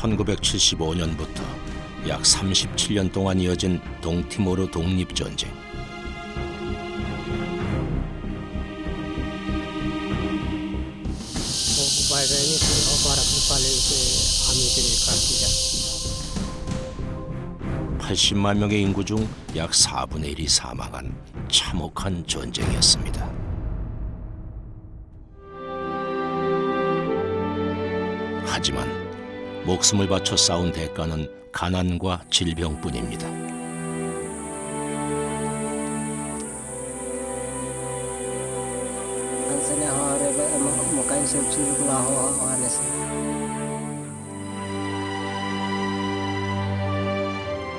1975년부터 약 37년 동안 이어진 동티모르 독립전쟁. (80만) 명의 인구 중 약 4분의 1이 사망한 참혹한 전쟁이었습니다. 하지만 목숨을 바쳐 싸운 대가는 가난과 질병뿐입니다.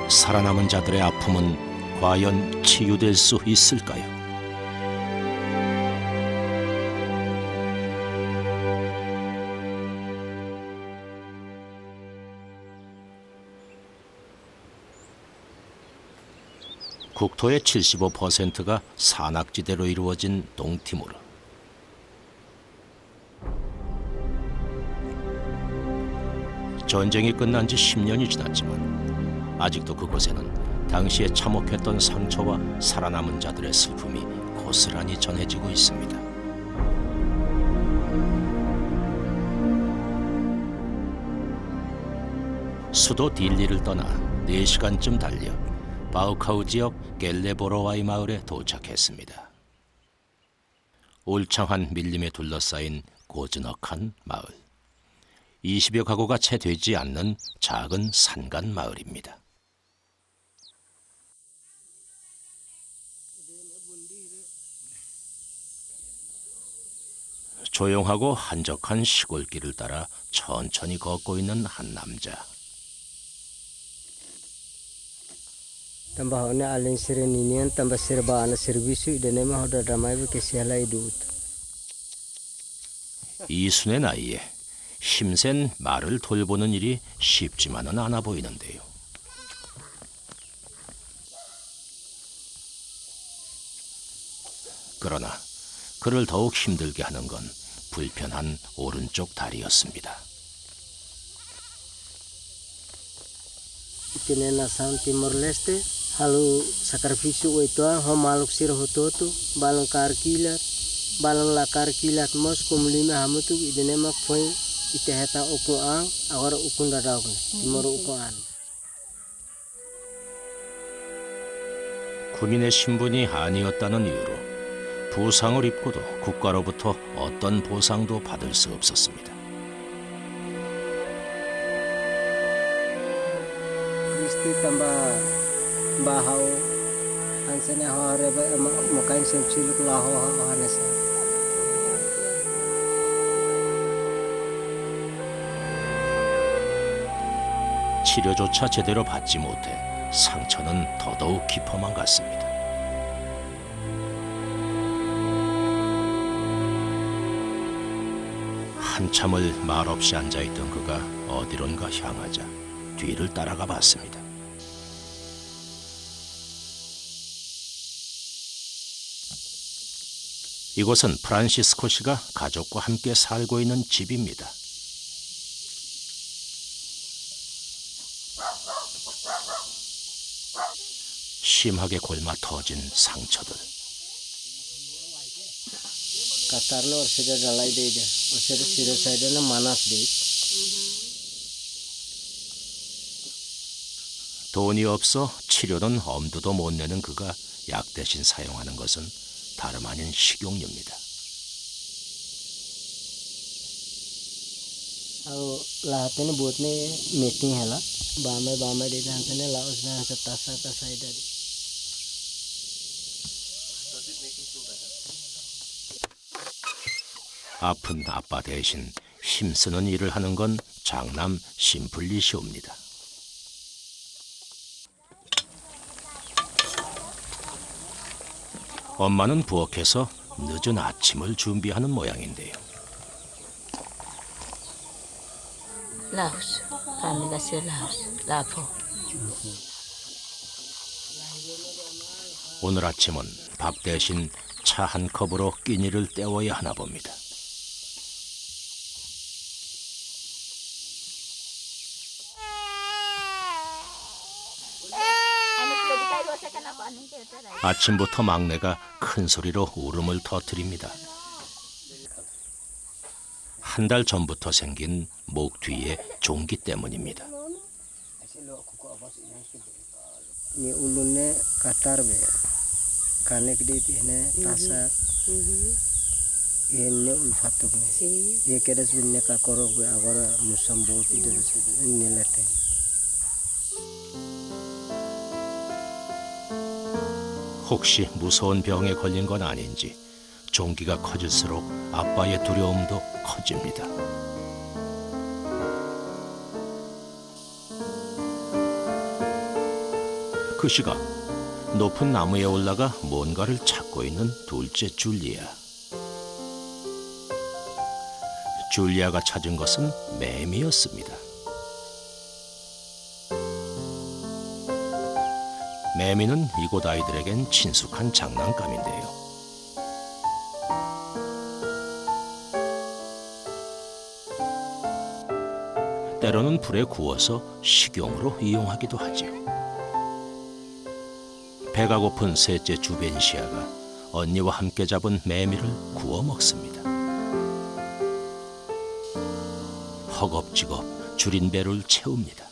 살아남은 자들의 아픔은 과연 치유될 수 있을까요? 국토의 75%가 산악지대로 이루어진 동티모르. 전쟁이 끝난 지 10년이 지났지만 아직도 그곳에는 당시에 참혹했던 상처와 살아남은 자들의 슬픔이 고스란히 전해지고 있습니다. 수도 딜리를 떠나 4시간쯤 달려 바우카우 지역 겔레보로와이 마을에 도착했습니다. 울창한 밀림에 둘러싸인 고즈넉한 마을. 20여 가구가 채 되지 않는 작은 산간 마을입니다. 조용하고 한적한 시골길을 따라 천천히 걷고 있는 한 남자. 이순의 나이에 힘센 말을 돌보는 일이 쉽지만은 않아 보이는데요. 그러나 그를 더욱 힘들게 하는 건 불편한 오른쪽 다리였습니다. Halu sacrifício oitoan homaluk sir hototo balang kar kilat balang lakar kilat mos kumlima hamutu idenema foi iteheta ukuang agora ukun dadagun timoro ukuan. 군인의 신분이 아니었다는 이유로 부상을 입고도 국가로부터 어떤 보상도 받을 수 없었습니다. Kristi tambah bahau hansene hore mokain sepsiluk laho hanesa. 치료조차 제대로 받지 못해 상처는 더더욱 깊어만 갔습니다. 한참을 말없이 앉아있던 그가 어디론가 향하자 뒤를 따라가 봤습니다. 이곳은 프란시스코 씨가 가족과 함께 살고 있는 집입니다. 심하게 골마 터진 상처들. Katarno orseda dalai deida orseda sira saidana manas de. 돈이 없어 치료는 엄두도 못 내는 그가 약 대신 사용하는 것은 다름 아닌 식용유입니다. Au lahatene buatne meeting hela bame de hansene laos na hansa tasa ida. 아픈 아빠 대신 힘쓰는 일을 하는 건 장남 심플리시오입니다. 엄마는 부엌에서 늦은 아침을 준비하는 모양인데요. Laos, kami kasi Laos, Lapo. 오늘 아침은 밥 대신 차 한 컵으로 끼니를 때워야 하나 봅니다. 아침부터 막내가 큰 소리로 울음을 터뜨립니다. 한 달 전부터 생긴 목 뒤에 종기 때문입니다. Ni ulunnya katar be, kanek di tihne tasak, ini ulfatuk ne. Ye keras binne ka korok be agora musambot itu nilate. 혹시 무서운 병에 걸린 건 아닌지 종기가 커질수록 아빠의 두려움도 커집니다. 그 시각 높은 나무에 올라가 뭔가를 찾고 있는 둘째 줄리아. 줄리아가 찾은 것은 매미였습니다. 매미는 이곳 아이들에겐 친숙한 장난감인데요. 때로는 불에 구워서 식용으로 이용하기도 하지요. 배가 고픈 셋째 주벤시아가 언니와 함께 잡은 매미를 구워 먹습니다. 허겁지겁 줄인 배를 채웁니다.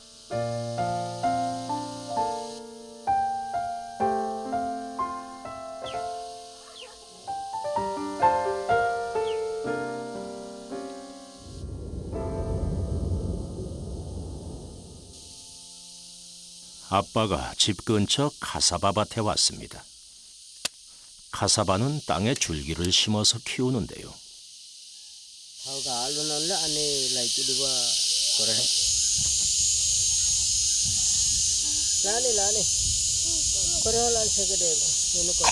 아빠가 집 근처 카사바 밭에 왔습니다. 카사바는 땅에 줄기를 심어서 키우는데요. Hauga alunanle ane laitu dua kore. Lani. Korelan segede nunu kore.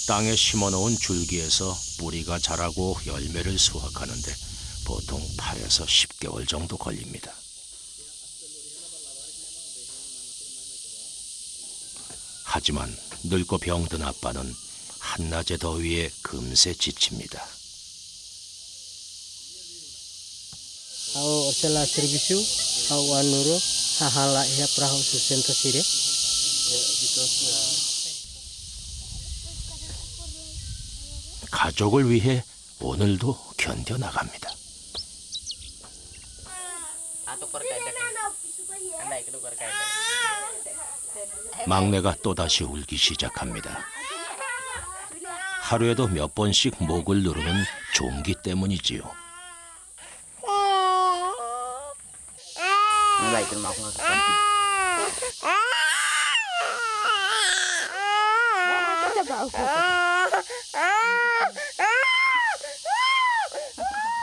땅에 심어놓은 줄기에서 뿌리가 자라고 열매를 수확하는데 보통 8에서 10개월 정도 걸립니다. 하지만 늙고 병든 아빠는 한낮의 더위에 금세 지칩니다. Hau setelah servisu, hau anuro, hahala ya perahu susento sire. 가족을 위해 오늘도 견뎌나갑니다. 막내가 또다시 울기 시작합니다. 하루에도 몇 번씩 목을 누르는 종기 때문이지요.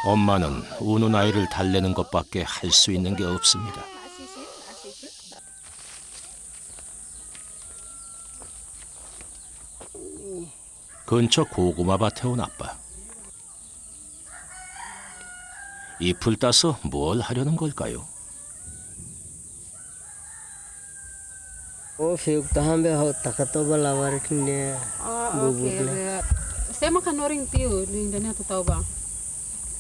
엄마는 우는 아이를 달래는 것밖에 할 수 있는 게 없습니다. 근처 고구마 밭에 온 아빠. 잎을 따서 뭘 하려는 걸까요? Oh, fiuk tahan be hau takato balawar kini. Okay. Saya makan orang tiu, dan aku tahu bang.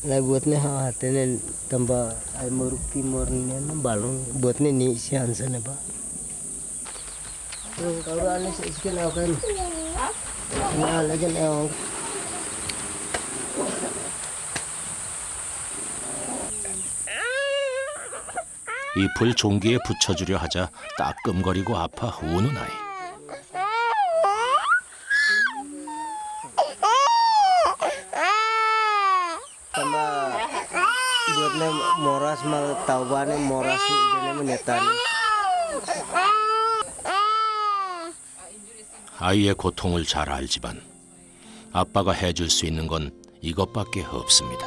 Lai buatnya hau hatene tambah ay morukti morne na balong buatnya ni si hansan ba. Kalau ane sekian akan. Nah, lagi yang 잎을 종기에 붙여주려 하자 따끔거리고 아파 우는 아이. sama buatnya moras mal taubannya moras ini menetan. 아이의 고통을 잘 알지만 아빠가 해줄 수 있는 건 이것밖에 없습니다.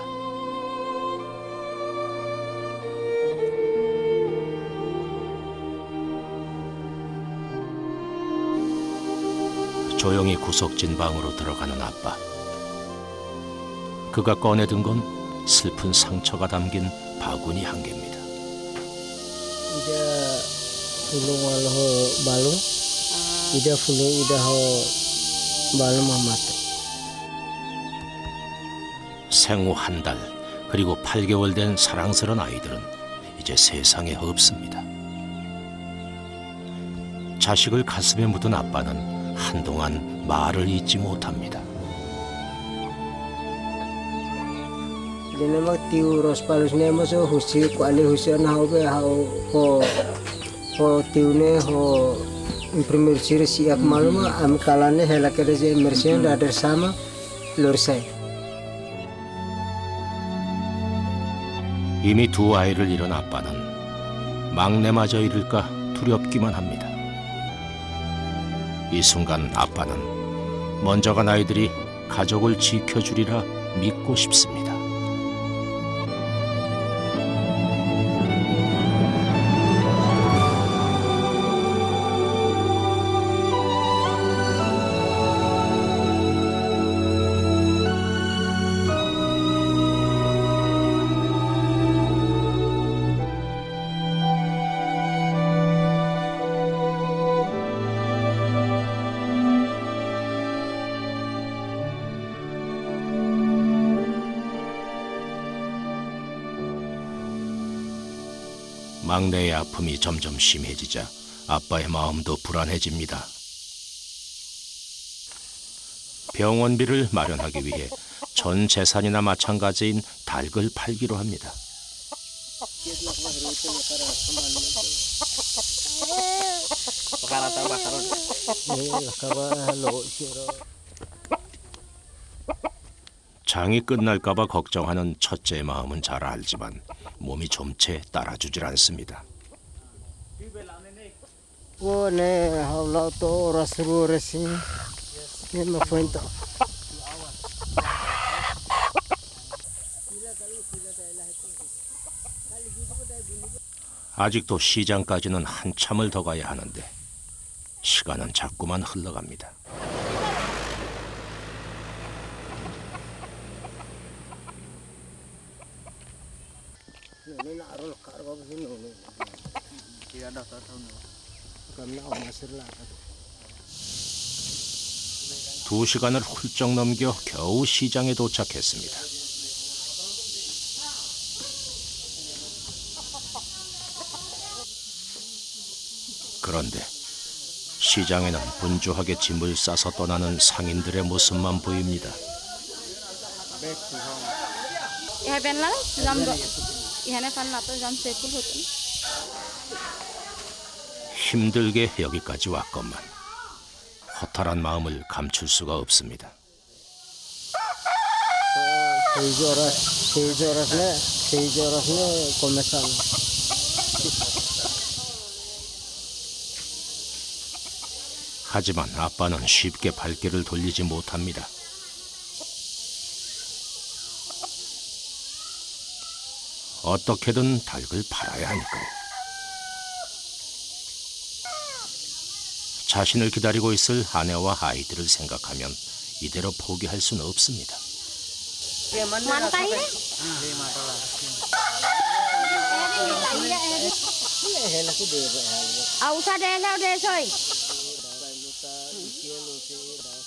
조용히 구석진 방으로 들어가는 아빠. 그가 꺼내든 건 슬픈 상처가 담긴 바구니 한 개입니다. Ida fulung waloh balung. Ida fulung ida ho balung mamata. 생후 한 달 그리고 8개월 된 사랑스러운 아이들은 이제 세상에 없습니다. 자식을 가슴에 묻은 아빠는 한동안 말을 잇지 못합니다. Jadi mak tiu ros palus ne mas husi kuali husian hau be hau ho tiu ne ho imprimir sir siap malum am kalane hela kere je immersion ada sama lor sai. 이미 두 아이를 잃은 아빠는 막내마저 잃을까 두렵기만 합니다. 이 순간 아빠는 먼저 간 아이들이 가족을 지켜주리라 믿고 싶습니다. 막내의 아픔이 점점 심해지자 아빠의 마음도 불안해집니다. 병원비를 마련하기 위해 전 재산이나 마찬가지인 닭을 팔기로 합니다. 장이 끝날까봐 걱정하는 첫째의 마음은 잘 알지만 몸이 좀채 따라주질 않습니다. Wo ne hau lau to rasru resi ne ma fointo. 아직도 시장까지는 한참을 더 가야 하는데 시간은 자꾸만 흘러갑니다. Ini nak arul kargo begini ni. Tidak ada tahu ni. Kami nak masuk lah. 2시간을 훌쩍 넘겨 겨우 시장에 도착했습니다. 그런데 시장에는 분주하게 짐을 싸서 떠나는 상인들의 모습만 보입니다. 힘들게 여기까지 왔건만 허탈한 마음을 감출 수가 없습니다. Seis horas ne comenzamos. 하지만 아빠는 쉽게 발길을 돌리지 못합니다. 어떻게든 닭을 팔아야 하니까요. 자신을 기다리고 있을 아내와 아이들을 생각하면 이대로 포기할 수는 없습니다.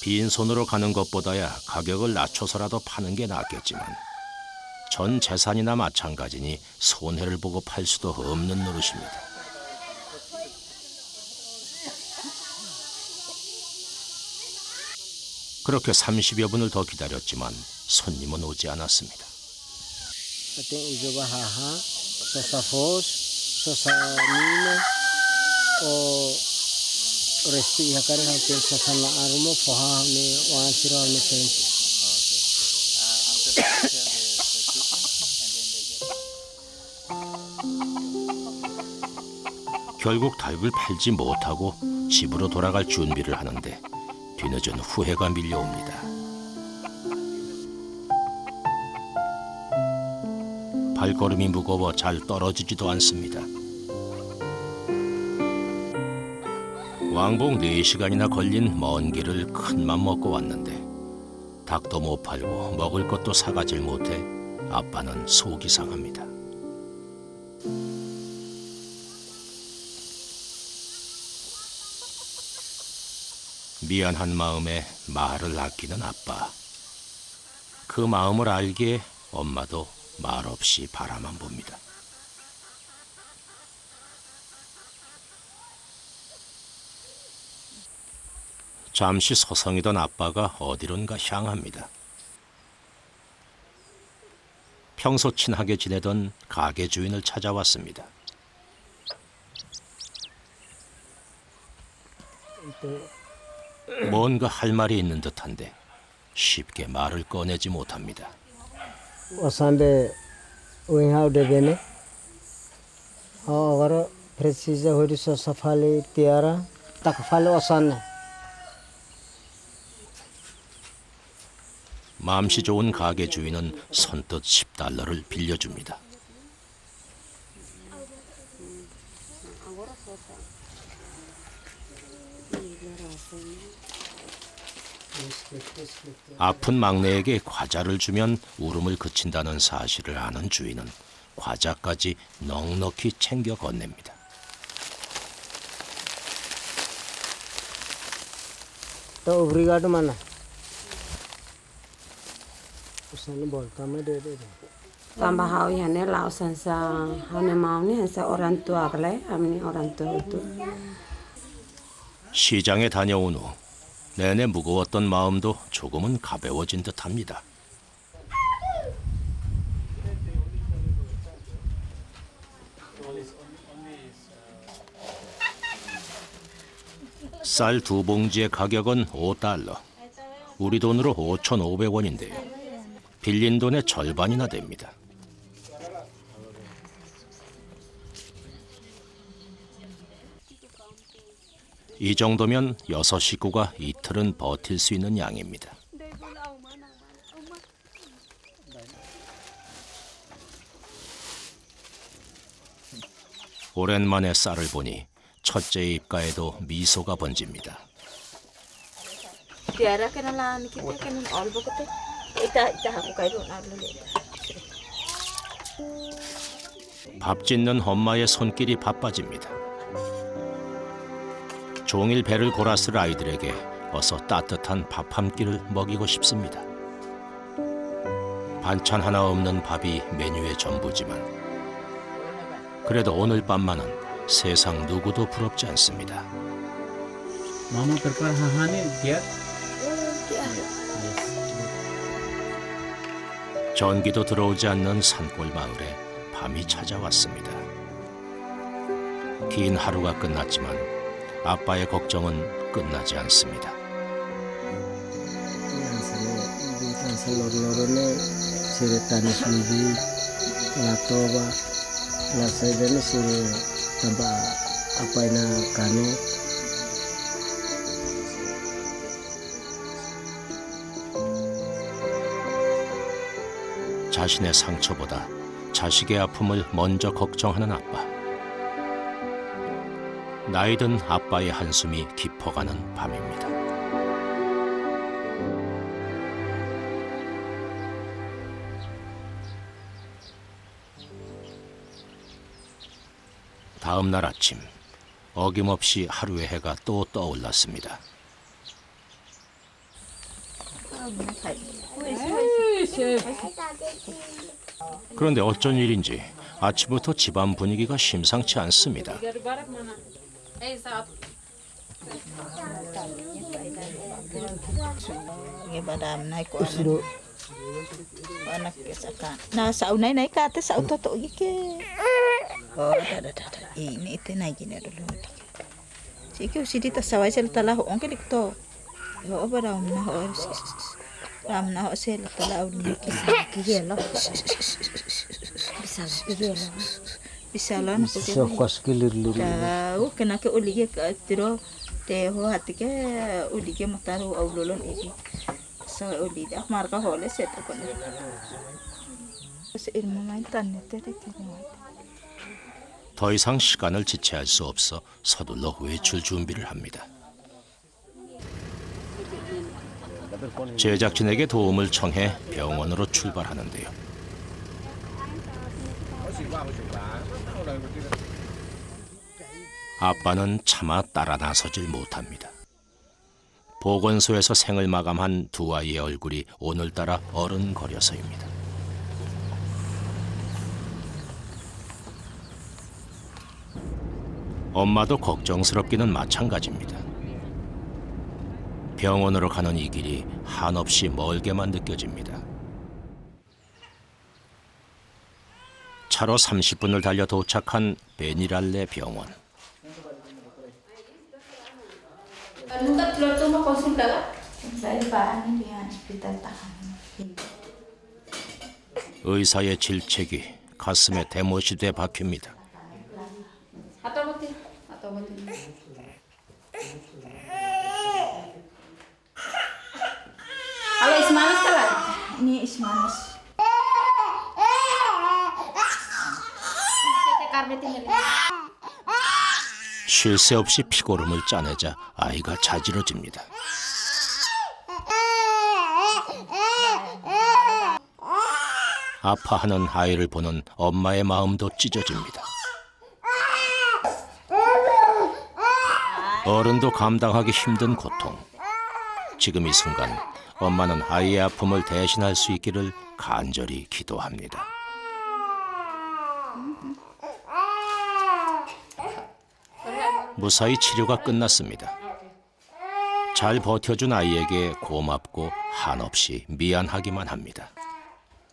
빈손으로 가는 것보다야 가격을 낮춰서라도 파는 게 낫겠지만 전 재산이나 마찬가지니 손해를 보고 팔 수도 없는 노릇입니다. 그렇게 30여 분을 더 기다렸지만 손님은 오지 않았습니다. Ating ujoba haha, sosa fos, sosa mine, o resti hakare hampir sosa na arumo foha ne wan siro ne sensi. 결국 닭을 팔지 못하고 집으로 돌아갈 준비를 하는데 뒤늦은 후회가 밀려옵니다. 발걸음이 무거워 잘 떨어지지도 않습니다. 왕복 4시간이나 걸린 먼 길을 큰맘 먹고 왔는데 닭도 못 팔고 먹을 것도 사가질 못해 아빠는 속이 상합니다. 미안한 마음에 말을 아끼는 아빠. 그 마음을 알기에 엄마도 말없이 바라만 봅니다. 잠시 서성이던 아빠가 어디론가 향합니다. 평소 친하게 지내던 가게 주인을 찾아왔습니다. 뭔가 할 말이 있는 듯한데 쉽게 말을 꺼내지 못합니다. Osande uinha udah bene. Agora precisa hoje só fale tiara, tak fale osane. 마음씨 좋은 가게 주인은 선뜻 $10를 빌려줍니다. 아픈 막내에게 과자를 주면 울음을 그친다는 사실을 아는 주인은 과자까지 넉넉히 챙겨 건넵니다. तो obrigado mana. Usane bolta me de. Tambah hau ya ne lau sansa hau ne mau ni hansa orang tua kale amni orang tua itu. 시장에 다녀온 후 내내 무거웠던 마음도 조금은 가벼워진 듯합니다. 쌀 2봉지의 가격은 $5. 우리 돈으로 5,500원인데요. 빌린 돈의 절반이나 됩니다. 이 정도면 6 식구가 이틀은 버틸 수 있는 양입니다. 오랜만에 쌀을 보니 첫째의 입가에도 미소가 번집니다. Tiara kenalan kita kan olbo kete. Ita aku kayu nalu. 밥 짓는 엄마의 손길이 바빠집니다. 종일 배를 골았을 아이들에게 어서 따뜻한 밥 한 끼를 먹이고 싶습니다. 반찬 하나 없는 밥이 메뉴의 전부지만 그래도 오늘 밤만은 세상 누구도 부럽지 않습니다. Mama terperhahani dia. 전기도 들어오지 않는 산골 마을에 밤이 찾아왔습니다. 긴 하루가 끝났지만 아빠의 걱정은 끝나지 않습니다. Lor-lorone ceritanya sendiri, latoba, lasedene siri tambah apa ina kanu. 자신의 상처보다 자식의 아픔을 먼저 걱정하는 아빠. 나이든 아빠의 한숨이 깊어가는 밤입니다. 다음 날 아침 어김없이 하루의 해가 또 떠올랐습니다. 그런데 어쩐 일인지 아침부터 집안 분위기가 심상치 않습니다. Badam naik ko anak kesakan. Nah, sau naik ka te sau toto ke. Oh, da. Ini itu naik gini dulu. Sikit sidi ta sawai sel talah on ke likto. Yo badam na ho. Ram na ho sel talah on ke gelo. Bisa lan. Sokos kilir-lir. Tahu kena ke uli ke tiro te ho hati ke uli ke mataru aulolon ini. So uli dah marka hole set ko. Se ilmu main tanne te. 더 이상 시간을 지체할 수 없어 서둘러 외출 준비를 합니다. 제작진에게 도움을 청해 병원으로 출발하는데요. 아빠는 차마 따라 나서질 못합니다. 보건소에서 생을 마감한 두 아이의 얼굴이 오늘따라 어른거려서입니다. 엄마도 걱정스럽기는 마찬가지입니다. 병원으로 가는 이 길이 한없이 멀게만 느껴집니다. 차로 30분을 달려 도착한 베니랄레 병원. Nunca te lo tomo consulta. Saya Pak ini di hospital tahan. 의사의 질책이 가슴에 대못이 돼 박힙니다. Atau betul? Atau betul? Halo Ismanis kalah. Ini Ismanis. 쉴 새 없이 피고름을 짜내자 아이가 자지러집니다. 아파하는 아이를 보는 엄마의 마음도 찢어집니다. 어른도 감당하기 힘든 고통. 지금 이 순간 엄마는 아이의 아픔을 대신할 수 있기를 간절히 기도합니다. 무사히 치료가 끝났습니다. 잘 버텨준 아이에게 고맙고 한없이 미안하기만 합니다.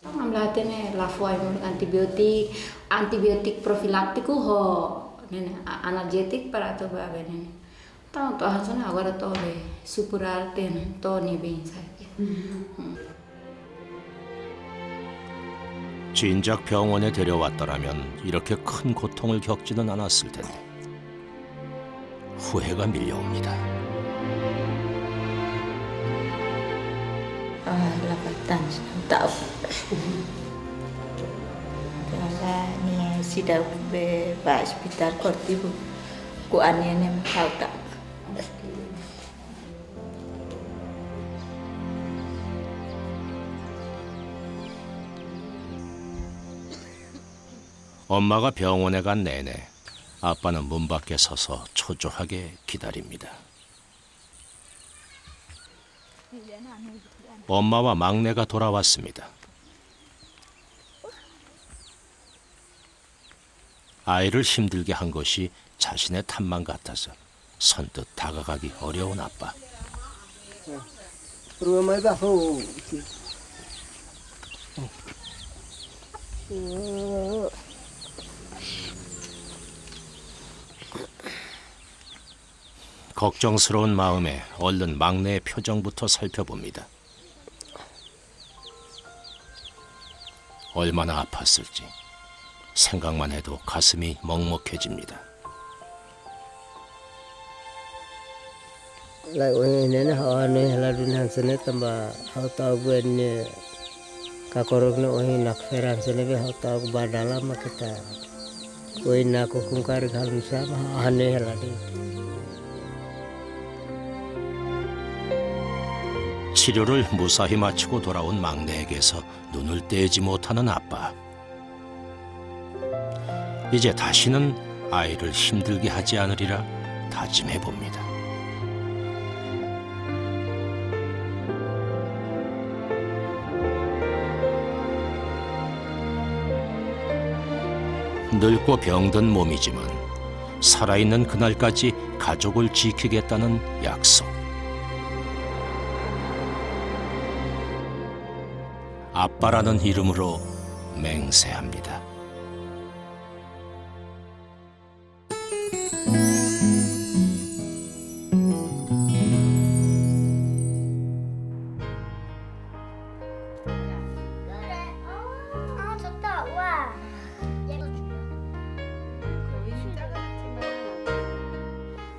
Amlahatnya lafua yang antibiotik profilaktiku ho analgetik para to ba benen. Tahu to hansana agora to le superar ten to ni bem saja. 진작 병원에 데려왔더라면 이렇게 큰 고통을 겪지는 않았을 텐데 후회가 밀려옵니다. Lapatan tahu. Kala ni sudah be hospital kortibu. Ku ane nem tahu tak. 엄마가 병원에 간 내내 아빠는 문 밖에 서서 초조하게 기다립니다. 엄마와 막내가 돌아왔습니다. 아이를 힘들게 한 것이 자신의 탓만 같아서 선뜻 다가가기 어려운 아빠. 걱정스러운 마음에 얼른 막내의 표정부터 살펴봅니다. 얼마나 아팠을지 생각만 해도 가슴이 먹먹해집니다. Lại ôi nên họ nơi là đun hàng sơn ấy tầm bà họ tao quên cả korok nó ôi nạc phê hàng sơn ấy với họ tao bà đá lắm mà cái ta ôi nạc có không cả được hàng xa mà họ nơi là đi. 치료를 무사히 마치고 돌아온 막내에게서 눈을 떼지 못하는 아빠. 이제 다시는 아이를 힘들게 하지 않으리라 다짐해 봅니다. 늙고 병든 몸이지만 살아있는 그날까지 가족을 지키겠다는 약속. 아빠라는 이름으로 맹세합니다. 좋다. 와.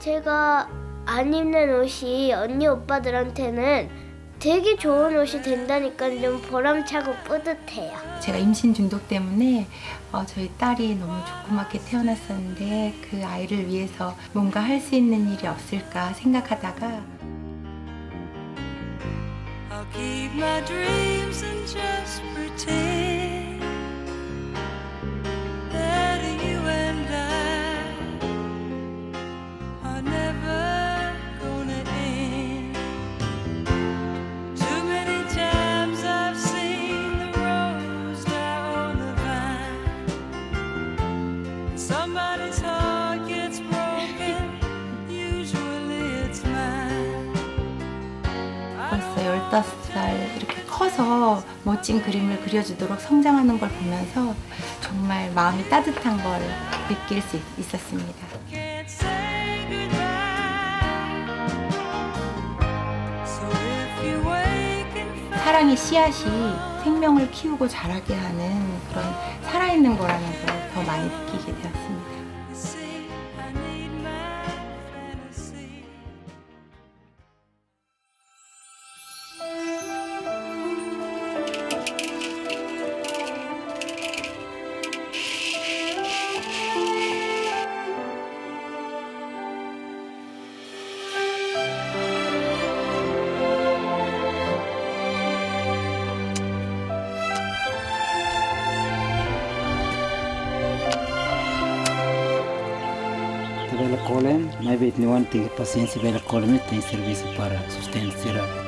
제가 안 입는 옷이 언니 오빠들한테는 되게 좋은 옷이 된다니까 좀 보람차고 뿌듯해요. 제가 임신 중독 때문에 저희 딸이 너무 조그맣게 태어났었는데 그 아이를 위해서 뭔가 할 수 있는 일이 없을까 생각하다가 I'll keep my dreams and just pretend that you and I are never gonna end. Too many times I've seen the rose die on the vine. Somebody's heart gets broken, usually it's mine. 15살 이렇게 커서 멋진 그림을 그려주도록 성장하는 걸 보면서 정말 마음이 따뜻한 걸 느낄 수 있었습니다. Can't say goodbye. So if you wake and find 사랑의 씨앗이 생명을 키우고 자라게 하는 그런 살아있는 거라는 걸 더 많이 느끼게 되었습니다. see, I need my fantasy. Bela Colem, mais bem não tem paciência. Bela Colem tem serviço para sustentar